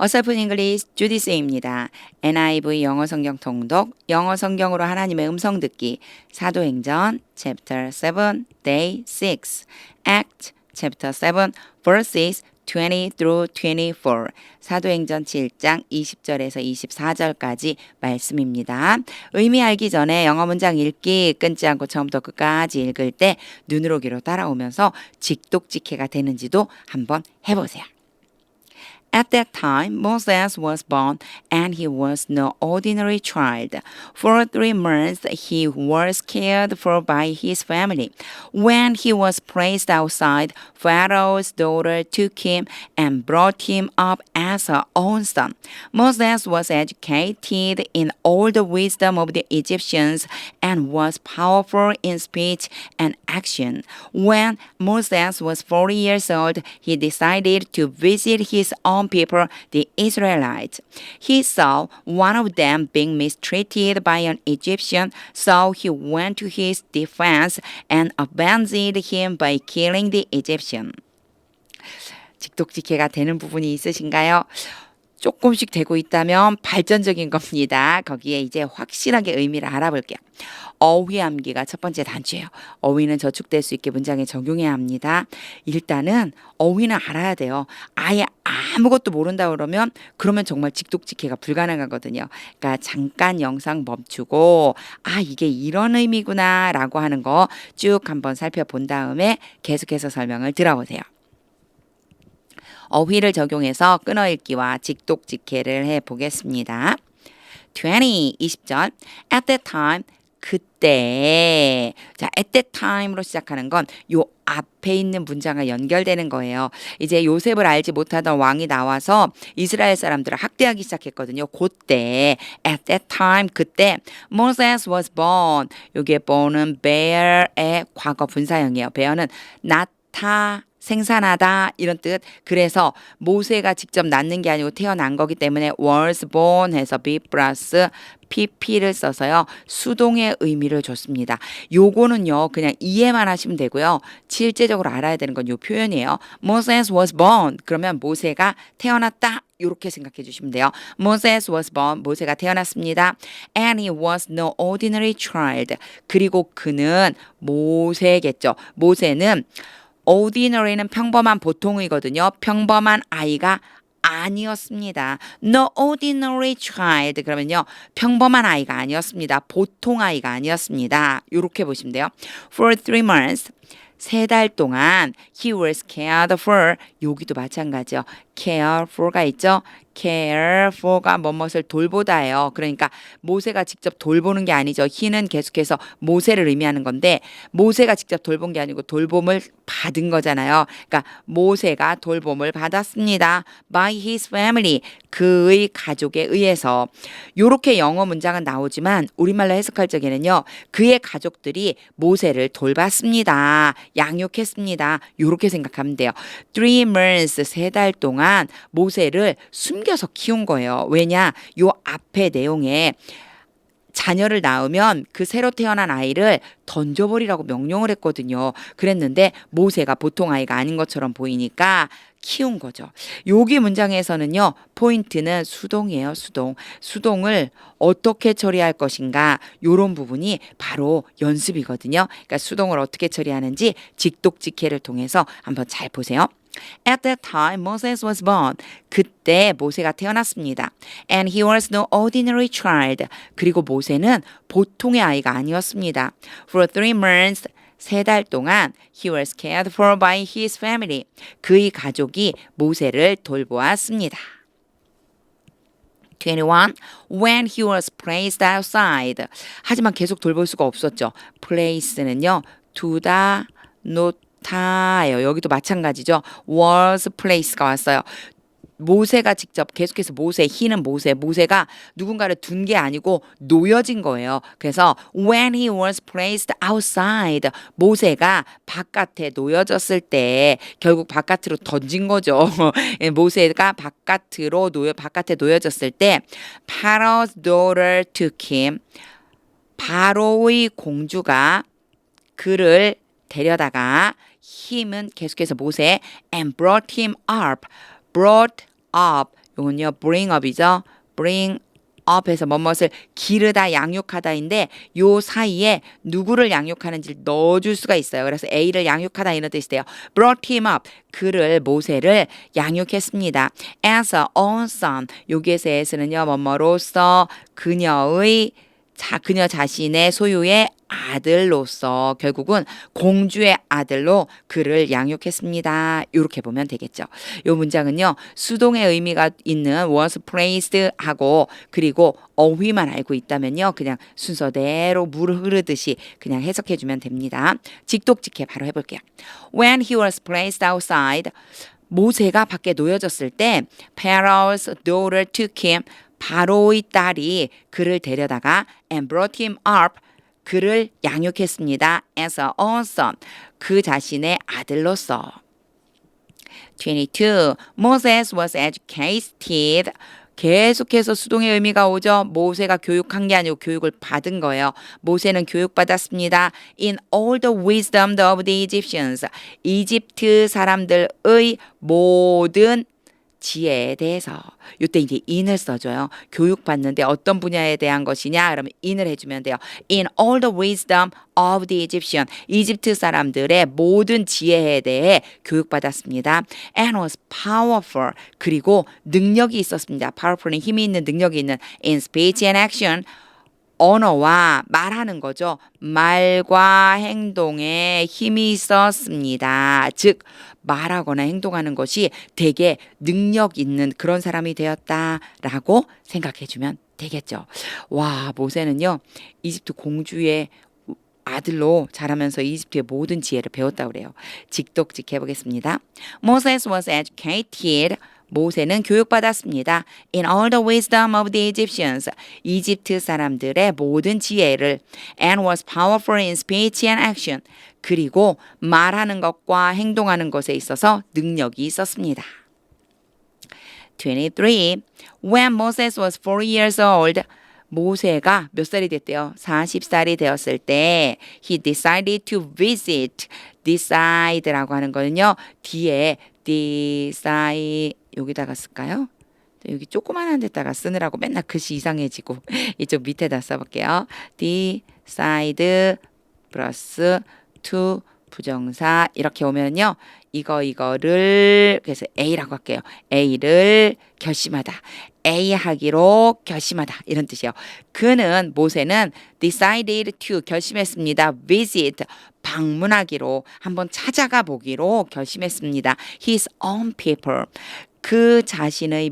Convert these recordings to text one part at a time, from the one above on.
어설픈 잉글리시 주디스입니다. NIV 영어 성경 통독, 영어 성경으로 하나님의 음성 듣기, 사도행전 chapter 7, day 6, act chapter 7, verses 20 through 24, 사도행전 7장 20절에서 24절까지 말씀입니다. 의미 알기 전에 영어 문장 읽기 끊지 않고 처음부터 끝까지 읽을 때 눈으로 귀로 따라오면서 직독직해가 되는지도 한번 해보세요. At that time, Moses was born, and he was no ordinary child. For 3 months, he was cared for by his family. When he was placed outside, Pharaoh's daughter took him and brought him up as her own son. Moses was educated in all the wisdom of the Egyptians and was powerful in speech and action. When Moses was 40 years old, he decided to visit his own people, the Israelites. He saw one of them being mistreated by an Egyptian, so he went to his defense and avenged him by killing the Egyptian. 직독직해가 되는 부분이 있으신가요? 조금씩 되고 있다면 발전적인 겁니다. 거기에 이제 확실하게 의미를 알아볼게요. 어휘 암기가 첫 번째 단추예요. 어휘는 저축될 수 있게 문장에 적용해야 합니다. 일단은 어휘는 알아야 돼요. 아예 아무것도 모른다 그러면 정말 직독직해가 불가능하거든요. 그러니까 잠깐 영상 멈추고 이게 이런 의미구나 라고 하는 거 쭉 한번 살펴본 다음에 계속해서 설명을 들어보세요. 어휘를 적용해서 끊어읽기와 직독직해를 해보겠습니다. 20절 At that time, 그때. 자, at that time로 시작하는 건 요 앞에 있는 문장과 연결되는 거예요. 이제 요셉을 알지 못하던 왕이 나와서 이스라엘 사람들을 학대하기 시작했거든요. 그때 at that time 그때 Moses was born. 여기에 born은 bear의 과거 분사형이에요. bear는 낳다 생산하다 이런 뜻. 그래서 모세가 직접 낳는 게 아니고 태어난 거기 때문에 was born 해서 be 플러스 pp를 써서요. 수동의 의미를 줬습니다. 요거는요. 그냥 이해만 하시면 되고요. 실제적으로 알아야 되는 건 요 표현이에요. Moses was born. 그러면 모세가 태어났다. 이렇게 생각해 주시면 돼요. Moses was born. 모세가 태어났습니다. And he was no ordinary child. 그리고 그는 모세겠죠. 모세는 ordinary는 평범한 보통이거든요. 평범한 아이가 아니었습니다. No ordinary child 그러면요. 평범한 아이가 아니었습니다. 보통 아이가 아니었습니다. 이렇게 보시면 돼요. For 3 months 3달 동안 he was cared for. 여기도 마찬가지요. care for가 있죠. care for가 뭐뭇을 돌보다예요. 그러니까 모세가 직접 돌보는 게 아니죠. he는 계속해서 모세를 의미하는 건데 모세가 직접 돌본 게 아니고 돌봄을 받은 거잖아요. 그러니까 모세가 돌봄을 받았습니다. by his family. 그의 가족에 의해서. 요렇게 영어 문장은 나오지만 우리말로 해석할 적에는요. 그의 가족들이 모세를 돌봤습니다. 양육했습니다. 요렇게 생각하면 돼요. 3 months 3달 동안 모세를 숨겨서 키운 거예요. 왜냐? 요 앞에 내용에 자녀를 낳으면 그 새로 태어난 아이를 던져버리라고 명령을 했거든요. 그랬는데 모세가 보통 아이가 아닌 것처럼 보이니까 키운 거죠. 여기 문장에서는요. 포인트는 수동이에요. 수동. 수동을 어떻게 처리할 것인가 이런 부분이 바로 연습이거든요. 그러니까 수동을 어떻게 처리하는지 직독직해를 통해서 한번 잘 보세요. At that time, Moses was born. 그때 모세가 태어났습니다. And he was no ordinary child. 그리고 모세는 보통의 아이가 아니었습니다. For 3 months, 3달 동안 he was cared for by his family. 그의 가족이 모세를 돌보았습니다. 21. When he was placed outside. 하지만 계속 돌볼 수가 없었죠. place는요. 두다, 놓다예요. 여기도 마찬가지죠. was place가 왔어요. 모세가 직접 계속해서 he는 모세가 누군가를 둔 게 아니고 놓여진 거예요. 그래서 when he was placed outside 모세가 바깥에 놓여졌을 때 결국 바깥으로 던진 거죠. 모세가 바깥에 놓여졌을 때 Pharaoh's daughter took him 바로의 공주가 그를 데려다가 him은 계속해서 모세 and brought him up 요건요 bring up이죠. bring up에서 뭐뭇을 기르다 양육하다인데 요 사이에 누구를 양육하는지 넣어줄 수가 있어요. 그래서 A를 양육하다 이런 뜻이 돼요. brought him up 그를 모세를 양육했습니다. as a own son 여기에서 as는요 뭐뭐로서 그녀의 그녀 자신의 소유의 아들로서 결국은 공주의 아들로 그를 양육했습니다. 이렇게 보면 되겠죠. 이 문장은요. 수동의 의미가 있는 was praised 하고 그리고 어휘만 알고 있다면요. 그냥 순서대로 물 흐르듯이 그냥 해석해 주면 됩니다. 직독직해 바로 해볼게요. When he was placed outside 모세가 밖에 놓여졌을 때 Pharaoh's daughter took him 바로의 딸이 그를 데려다가 and brought him up 그를 양육했습니다. as a own son 그 자신의 아들로서 22. Moses was educated 계속해서 수동의 의미가 오죠. 모세가 교육한 게 아니고 교육을 받은 거예요. 모세는 교육받았습니다. In all the wisdom of the Egyptians 이집트 사람들의 모든 지혜에 대해서 이때 이제 in을 써줘요. 교육받는데 어떤 분야에 대한 것이냐 그러면 in을 해주면 돼요. In all the wisdom of the Egyptian 이집트 사람들의 모든 지혜에 대해 교육받았습니다. And was powerful 그리고 능력이 있었습니다. powerful은 힘이 있는 능력이 있는 in speech and action 언어와 말하는 거죠. 말과 행동에 힘이 있었습니다. 즉 말하거나 행동하는 것이 되게 능력 있는 그런 사람이 되었다라고 생각해 주면 되겠죠. 와, 모세는요. 이집트 공주의 아들로 자라면서 이집트의 모든 지혜를 배웠다고 그래요. 직독직 해보겠습니다. Moses was educated 모세는 교육받았습니다. In all the wisdom of the Egyptians 이집트 사람들의 모든 지혜를 and was powerful in speech and action 그리고 말하는 것과 행동하는 것에 있어서 능력이 있었습니다. 23. When Moses was 4 years old 모세가 몇 살이 됐대요? 40살이 되었을 때 he decided to visit decide라고 하는 거는요. 뒤에 decide 여기다가 쓸까요? 여기 조그만한 데다가 쓰느라고 맨날 글씨 이상해지고 이쪽 밑에다 써볼게요. decide 플러스 to 부정사 이렇게 오면요. 이거를 그래서 A라고 할게요. A를 결심하다. A 하기로 결심하다 이런 뜻이에요. 그는 모세는 decided to 결심했습니다. visit 방문하기로 한번 찾아가 보기로 결심했습니다. His own people 그 자신의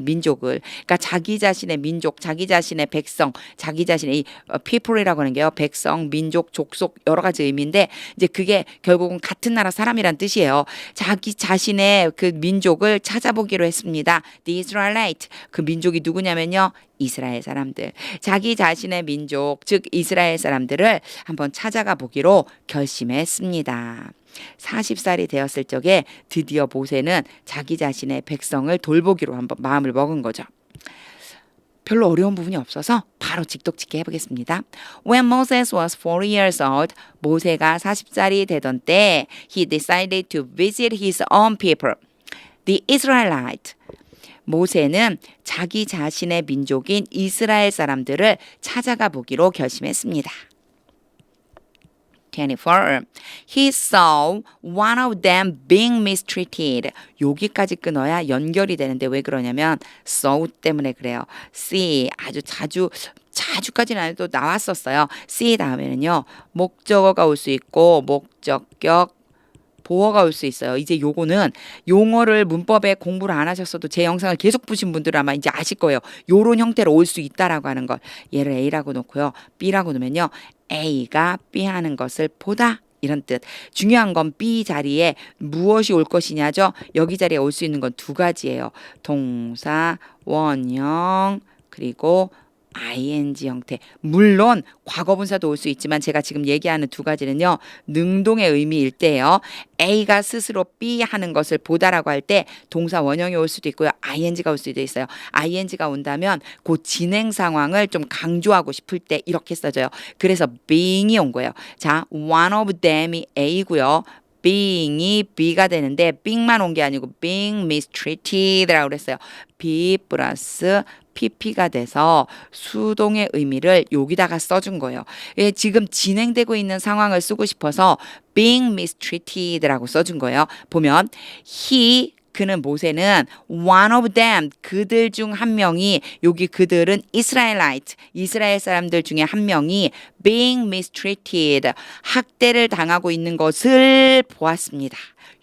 민족을 그러니까 자기 자신의 민족, 자기 자신의 백성, 자기 자신의 people이라고 하는 게요. 백성, 민족, 족속 여러 가지 의미인데 이제 그게 결국은 같은 나라 사람이란 뜻이에요. 자기 자신의 그 민족을 찾아보기로 했습니다. The Israelite 그 민족이 누구냐면요. 이스라엘 사람들. 자기 자신의 민족, 즉 이스라엘 사람들을 한번 찾아가 보기로 결심했습니다. 40살이 되었을 적에 드디어 모세는 자기 자신의 백성을 돌보기로 한번 마음을 먹은 거죠. 별로 어려운 부분이 없어서 바로 직독직해 해보겠습니다. When Moses was 4 years old, 모세가 40살이 되던 때 he decided to visit his own people, the Israelite. 모세는 자기 자신의 민족인 이스라엘 사람들을 찾아가 보기로 결심했습니다. 24. He saw one of them being mistreated. 여기까지 끊어야 연결이 되는데 왜 그러냐면 saw 때문에 그래요. see 아주 자주까지는 아니도 나왔었어요. see 다음에는요. 목적어가 올 수 있고 목적격 보어가 올 수 있어요. 이제 요거는 용어를 문법에 공부를 안 하셨어도 제 영상을 계속 보신 분들은 아마 이제 아실 거예요. 요런 형태로 올 수 있다라고 하는 걸. 얘를 A라고 놓고요. B라고 놓으면요. A가 B 하는 것을 보다 이런 뜻. 중요한 건 B 자리에 무엇이 올 것이냐죠. 여기 자리에 올 수 있는 건 두 가지예요. 동사, 원형 그리고 ing 형태. 물론 과거분사도 올 수 있지만 제가 지금 얘기하는 두 가지는요. 능동의 의미일 때예요. A가 스스로 B 하는 것을 보다라고 할 때 동사 원형이 올 수도 있고요. ing가 올 수도 있어요. ing가 온다면 그 진행 상황을 좀 강조하고 싶을 때 이렇게 써져요. 그래서 being이 온 거예요. 자, one of them이 A고요. being이 be가 되는데 being만 온 게 아니고 being mistreated라고 그랬어요. be 플러스 pp가 돼서 수동의 의미를 여기다가 써준 거예요. 예, 지금 진행되고 있는 상황을 쓰고 싶어서 being mistreated라고 써준 거예요. 보면 그는 모세는 one of them 그들 중 한 명이 여기 그들은 Israelite 이스라엘 사람들 중에 한 명이 being mistreated 학대를 당하고 있는 것을 보았습니다.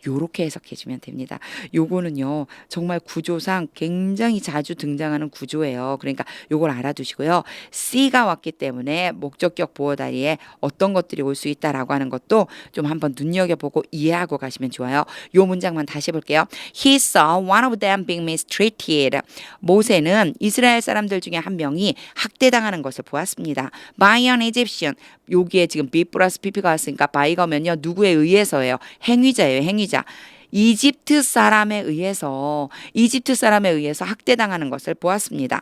요렇게 해석해 주면 됩니다. 요거는요 정말 구조상 굉장히 자주 등장하는 구조예요. 그러니까 요걸 알아두시고요. C가 왔기 때문에 목적격 보호 다리에 어떤 것들이 올 수 있다라고 하는 것도 좀 한번 눈여겨보고 이해하고 가시면 좋아요. 요 문장만 다시 볼게요. He saw one of them being mistreated. 모세는 이스라엘 사람들 중에 한 명이 학대당하는 것을 보았습니다. By an Egyptian. 여기에 지금 be 플러스 pp가 왔으니까 by가 오면요 누구에 의해서예요. 행위자예요. 행위자. 이집트 사람에 의해서 학대당하는 것을 보았습니다.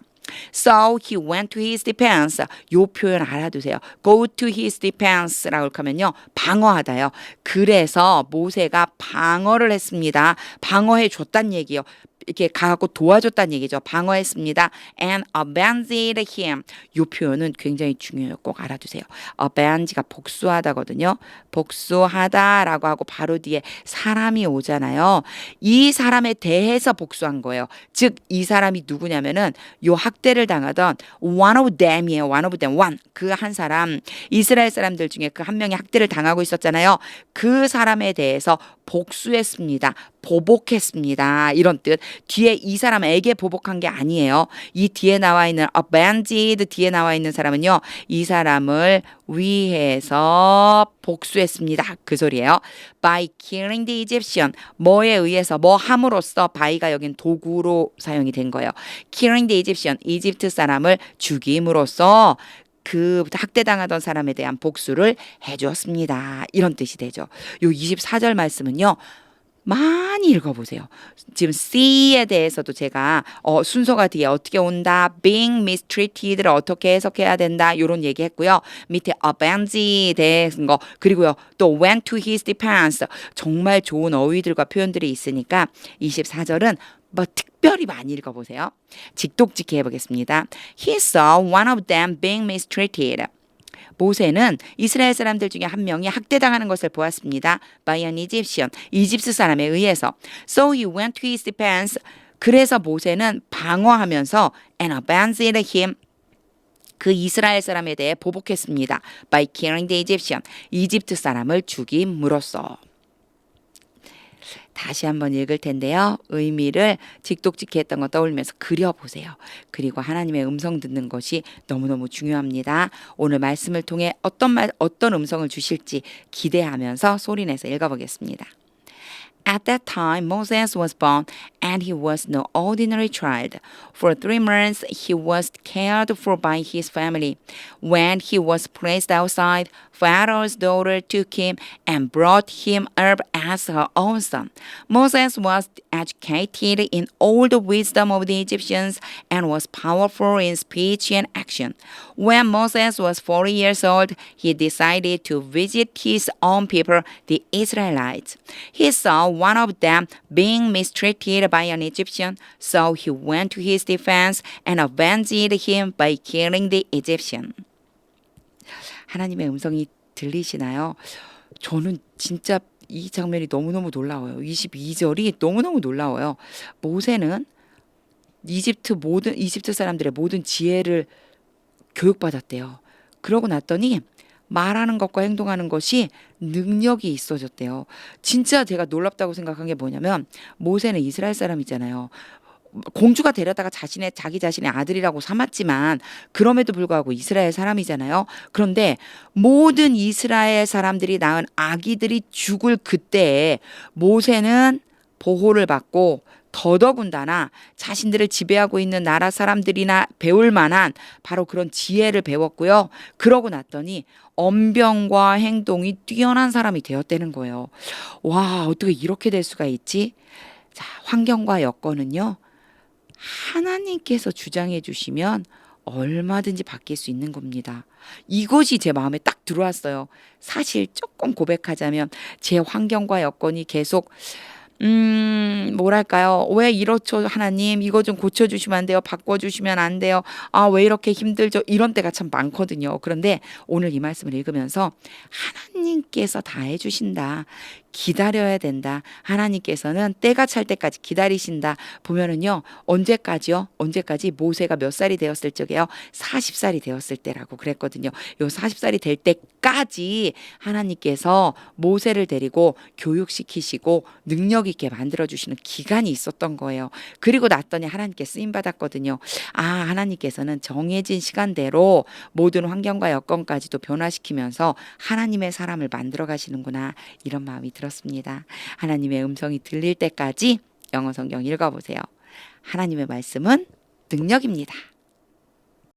So he went to his defense. 요 표현 알아두세요. Go to his defense라고 하면요 방어하다요. 그래서 모세가 방어를 했습니다. 방어해 줬단 얘기요. 이렇게 가갖고 도와줬다는 얘기죠. 방어했습니다. And avenged him. 이 표현은 굉장히 중요해요. 꼭 알아두세요. aveng가 복수하다거든요. 복수하다라고 하고 바로 뒤에 사람이 오잖아요. 이 사람에 대해서 복수한 거예요. 즉 이 사람이 누구냐면은 요 학대를 당하던 one of them이에요. one of them. one. 그 한 사람. 이스라엘 사람들 중에 그 한 명이 학대를 당하고 있었잖아요. 그 사람에 대해서 복수했습니다. 보복했습니다. 이런 뜻. 뒤에 이 사람에게 보복한 게 아니에요. 이 뒤에 나와 있는 avenged 뒤에 나와 있는 사람은요. 이 사람을 위해서 복수했습니다. 그 소리예요. By killing the Egyptian. 뭐에 의해서 뭐 함으로써 by가 여긴 도구로 사용이 된 거예요. Killing the Egyptian. 이집트 사람을 죽임으로써 그 학대당하던 사람에 대한 복수를 해주었습니다. 이런 뜻이 되죠. 요 24절 말씀은요. 많이 읽어보세요. 지금 C에 대해서도 제가 순서가 뒤에 어떻게 온다, being mistreated를 어떻게 해석해야 된다 이런 얘기했고요. 밑에 avenge 된 거 그리고요 또 went to his defense 정말 좋은 어휘들과 표현들이 있으니까 24절은 뭐 특별히 많이 읽어보세요. 직독직해 해보겠습니다. He saw one of them being mistreated. 모세는 이스라엘 사람들 중에 한 명이 학대당하는 것을 보았습니다. By an Egyptian. 이집트 사람에 의해서. So he went to his defense. 그래서 모세는 방어하면서 and avenged him. 그 이스라엘 사람에 대해 보복했습니다. By killing the Egyptian. 이집트 사람을 죽임으로써. 다시 한번 읽을 텐데요. 의미를 직독직해했던 거 떠올리면서 그려보세요. 그리고 하나님의 음성 듣는 것이 너무너무 중요합니다. 오늘 말씀을 통해 어떤 음성을 주실지 기대하면서 소리내서 읽어보겠습니다. At that time, Moses was born, and he was no ordinary child. For 3 months, he was cared for by his family. When he was placed outside, Pharaoh's daughter took him and brought him up as her own son. Moses was educated in all the wisdom of the Egyptians and was powerful in speech and action. When Moses was 40 years old, he decided to visit his own people, the Israelites. He saw one of them being mistreated by an Egyptian, so he went to his defense and avenged him by killing the Egyptian. 하나님의 음성이 들리시나요? 저는 진짜 이 장면이 너무너무 놀라워요. 22절이 너무너무 놀라워요. 모세는 이집트 사람들의 모든 지혜를 교육받았대요. 그러고 났더니 말하는 것과 행동하는 것이 능력이 있어졌대요. 진짜 제가 놀랍다고 생각한 게 뭐냐면 모세는 이스라엘 사람이잖아요. 공주가 데려다가 자기 자신의 아들이라고 삼았지만 그럼에도 불구하고 이스라엘 사람이잖아요. 그런데 모든 이스라엘 사람들이 낳은 아기들이 죽을 그때에 모세는 보호를 받고 더더군다나 자신들을 지배하고 있는 나라 사람들이나 배울 만한 바로 그런 지혜를 배웠고요. 그러고 났더니 언변과 행동이 뛰어난 사람이 되었다는 거예요. 와, 어떻게 이렇게 될 수가 있지? 자, 환경과 여건은요. 하나님께서 주장해 주시면 얼마든지 바뀔 수 있는 겁니다. 이것이 제 마음에 딱 들어왔어요. 사실 조금 고백하자면 제 환경과 여건이 계속 뭐랄까요? 왜 이렇죠, 하나님? 이거 좀 고쳐주시면 안 돼요? 바꿔주시면 안 돼요? 아, 왜 이렇게 힘들죠? 이런 때가 참 많거든요. 그런데 오늘 이 말씀을 읽으면서 하나님께서 다 해주신다. 기다려야 된다. 하나님께서는 때가 찰 때까지 기다리신다. 보면은요, 언제까지요? 언제까지 모세가 몇 살이 되었을 적에요? 40살이 되었을 때라고 그랬거든요. 요 40살이 될 때까지 하나님께서 모세를 데리고 교육시키시고 능력 있게 만들어주시는 기간이 있었던 거예요. 그리고 났더니 하나님께 쓰임받았거든요. 아, 하나님께서는 정해진 시간대로 모든 환경과 여건까지도 변화시키면서 하나님의 사람을 만들어 가시는구나. 이런 마음이 들었습니다. 하나님의 음성이 들릴 때까지 영어 성경 읽어보세요. 하나님의 말씀은 능력입니다.